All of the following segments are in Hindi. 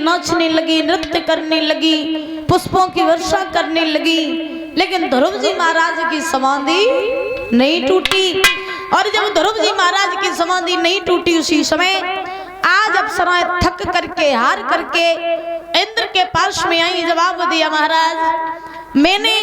नाचने लगी, नृत्य करने लगी, पुष्पों की वर्षा करने लगी, लेकिन ध्रुव जी महाराज की समाधि नहीं टूटी। और जब ध्रुव जी महाराज की समाधि नहीं टूटी, उसी समय आज अप्सराएं थक करके हार करके इंद्र के पास में आई। जवाब दिया, महाराज मैंने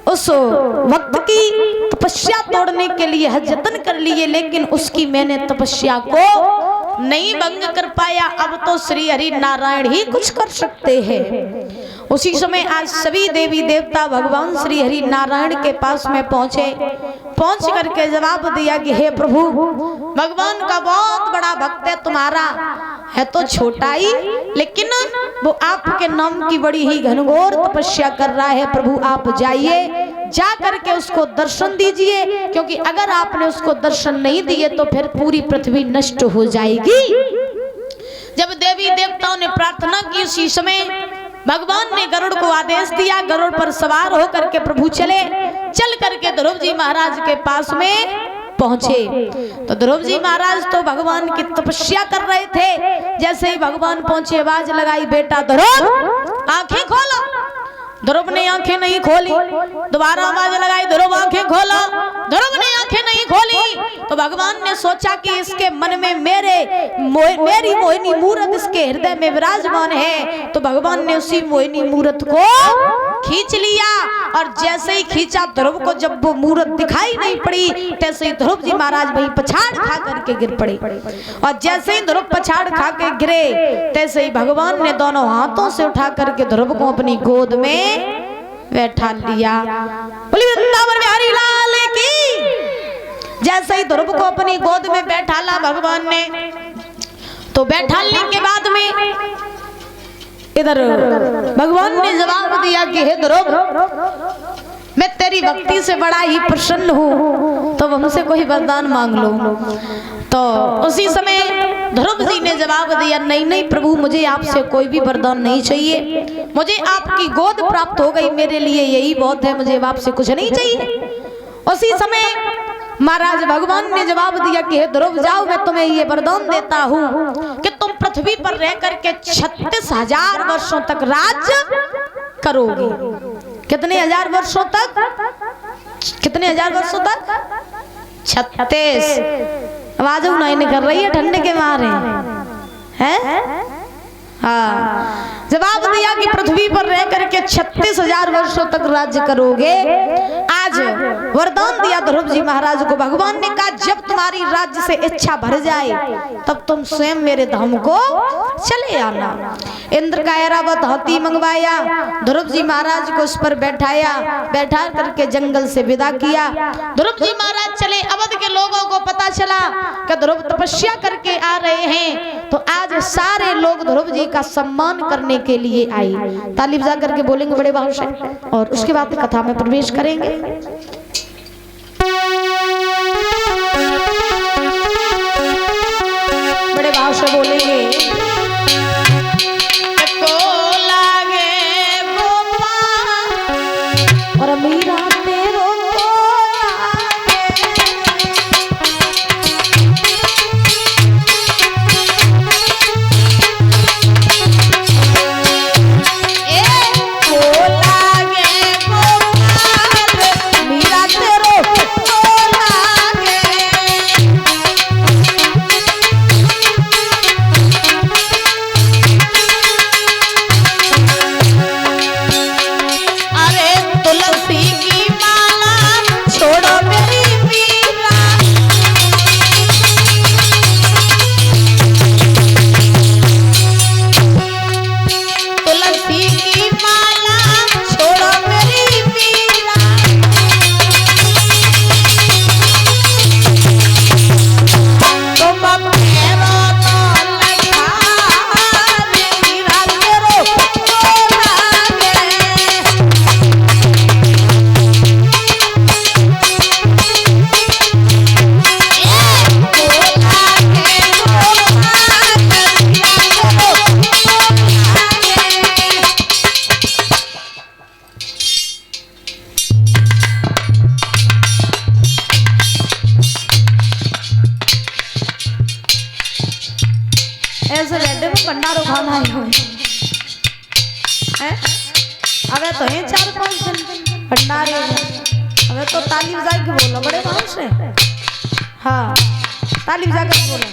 उस वक्त की तपस्या तोड़ने के लिए जतन कर लिए, लेकिन उसकी मैंने तपस्या को नहीं भंग कर पाया। अब तो श्री हरि नारायण ही कुछ कर सकते हैं। उसी समय आज सभी देवी देवता भगवान श्री हरि नारायण के पास में पहुंचे। पहुंच करके जवाब दिया कि हे प्रभु, भगवान का बहुत बड़ा भक्त है, तुम्हारा है तो छोटा ही, लेकिन वो आपके नाम की बड़ी ही घनघोर तपस्या कर रहा है। प्रभु आप जाइए, जा करके उसको दर्शन दीजिए, क्योंकि अगर आपने उसको दर्शन नहीं दिए तो फिर पूरी पृथ्वी नष्ट हो जाएगी। जब देवी देवताओं ने प्रार्थना की, उसी समय भगवान ने गरुड़ को आदेश दिया, गरुड़ पर सवार होकर के प्रभु चल करके ध्रुव जी महाराज के पास में पहुंचे। तो ध्रुव जी महाराज तो भगवान की तपस्या कर रहे थे। जैसे ही भगवान पहुंचे, आवाज लगाई, बेटा ध्रुव आंखें खोलो। ध्रुव ने आंखें नहीं खोली। दोबारा आवाज लगाई, ध्रुव आंखें खोलो। ध्रुव ने आंखें नहीं खोली। तो भगवान ने सोचा कि इसके मन में मेरी मोहिनी मूरत इसके हृदय में विराजमान है। तो भगवान ने उसी मोहिनी मूरत को खींच लिया, और जैसे ही खींचा ध्रुव को जब वो मूरत दिखाई नहीं पड़ी, तैसे ही ध्रुव जी महाराज वहीं पछाड़ खा करके गिर पड़े। और जैसे ही ध्रुव पछाड़ खा के गिरे, तैसे ही भगवान ने दोनों हाथों से उठा करके ध्रुव को अपनी गोद में बैठा लिया। बोली वृंदावन बिहारी लाल की। जैसे ही ध्रुव को अपनी गोद में बैठा ला भगवान ने, तो बैठाने के बाद में इधर भगवान ने जवाब दिया कि हे ध्रुव, मैं तेरी भक्ति से बड़ा ही प्रसन्न हूँ, तो हमसे कोई वरदान मांग लो। तो उसी समय ध्रुव जी ने जवाब दिया, नहीं नहीं प्रभु, मुझे आपसे कोई भी वरदान नहीं चाहिए, मुझे आपकी गोद प्राप्त हो गई, मेरे लिए यही बहुत है, मुझे आपसे कुछ नहीं चाहिए। उसी समय महाराज भगवान ने जवाब दिया कि हे ध्रुव, जाओ, मैं तुम्हें ये वरदान देता हूँ कि तुम पृथ्वी पर रह करके 36,000 वर्षों तक राज्य करोगे। कितने हजार वर्षों तक? कितने हजार वर्षों तक? 36। आवाज नहीं कर रही है ठंडे के मारे हैं। हाँ, जवाब दिया कि पृथ्वी पर रह करके 36,000 वर्षों तक राज्य करोगे। आज वरदान दिया ध्रुव जी महाराज को। भगवान ने कहा, जब तुम्हारी राज्य से इच्छा भर जाए तब तुम स्वयं मेरे धाम को चले आना। इंद्र का ऐरावत हाथी मंगवाया, ध्रुव जी महाराज को उस पर बैठाया, बैठा करके जंगल से विदा किया। ध्रुव जी महाराज चले। अवध के लोगों को पता चला कि ध्रुव तपस्या करके आ रहे हैं, तो आज सारे लोग ध्रुव जी का सम्मान करने के लिए आए। ताली बजा करके बोलेंगे बड़े भाव से, और उसके बाद कथा में प्रवेश करेंगे। बड़े भाव से बोलेंगे, और मीरा तेरो मीरा भंडारो खाना है अबे तो है 4-5 दिन भंडारे अबे तो ताली बजा के बोलो बड़े भाव से हाँ ताली बजा के बोलो